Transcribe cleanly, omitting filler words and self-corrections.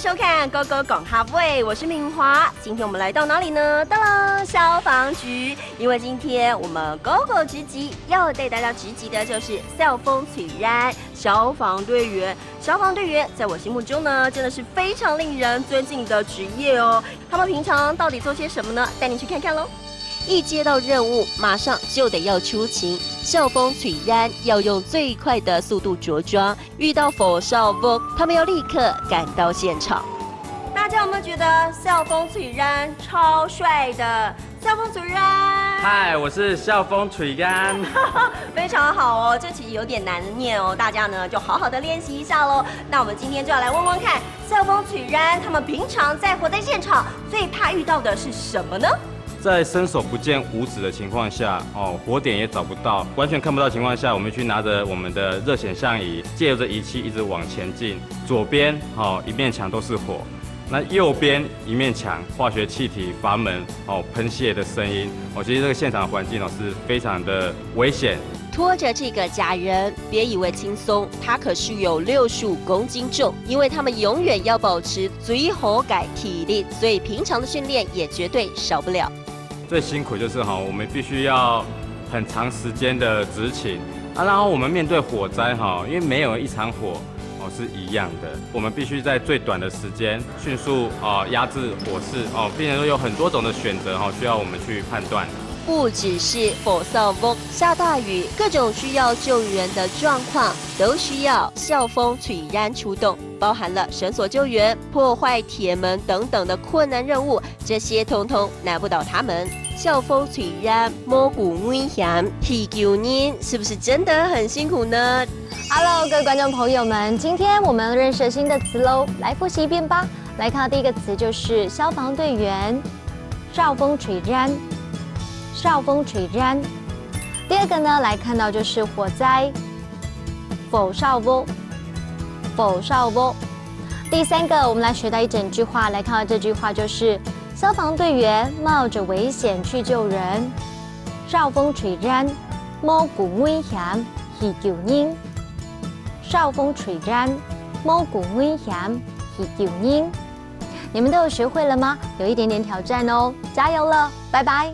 收看《高高广哈位》，我是敏华。今天我们来到哪里呢？到了消防局，因为今天我们高高职级要带大家职级的就是校风取然消防队员。消防队员在我心目中呢，真的是非常令人尊敬的职业哦。他们平常到底做些什么呢？带你去看看喽。一接到任务，马上就得要出勤，校风取然要用最快的速度着装，遇到火烧风，他们要立刻赶到现场。大家有没有觉得校风取然超帅的？校风取然，嗨，我是校风取然，非常好哦。这其实有点难念哦，大家呢就好好的练习一下喽。那我们今天就要来问问看，校风取然他们平常在火灾现场最怕遇到的是什么呢？在伸手不见五指的情况下，火点也找不到，完全看不到的情况下，我们去拿着我们的热显像仪，借由着仪器一直往前进。左边一面墙都是火，那右边一面墙，化学气体阀门喷泄的声音，其实这个现场环境是非常的危险。拖着这个假人，别以为轻松，它可是有65公斤重，因为他们永远要保持最好改体力，所以平常的训练也绝对少不了。最辛苦就是我们必须要很长时间的执勤然后我们面对火灾因为没有一场火是一样的，我们必须在最短的时间迅速压制火势并且说有很多种的选择需要我们去判断。不只是火烧风、下大雨，各种需要救援的状况都需要校风取然出动，包含了绳索救援、破坏铁门等等的困难任务，这些通通难不倒他们。校风取然，摸骨危险，提救人，是不是真的很辛苦呢 ？Hello， 各位观众朋友们，今天我们认识新的词喽，来复习一遍吧。来看到第一个词就是消防队员，校风取然。校风取然。第二个呢，来看到就是火灾，火烧风，火烧风。第三个，我们来学到一整句话，来看到这句话就是消防队员冒着危险去救人，校风取然，冒顾危险去救人，校风取然，冒顾危险去救人。你们都有学会了吗？有一点点挑战哦，加油了，拜拜。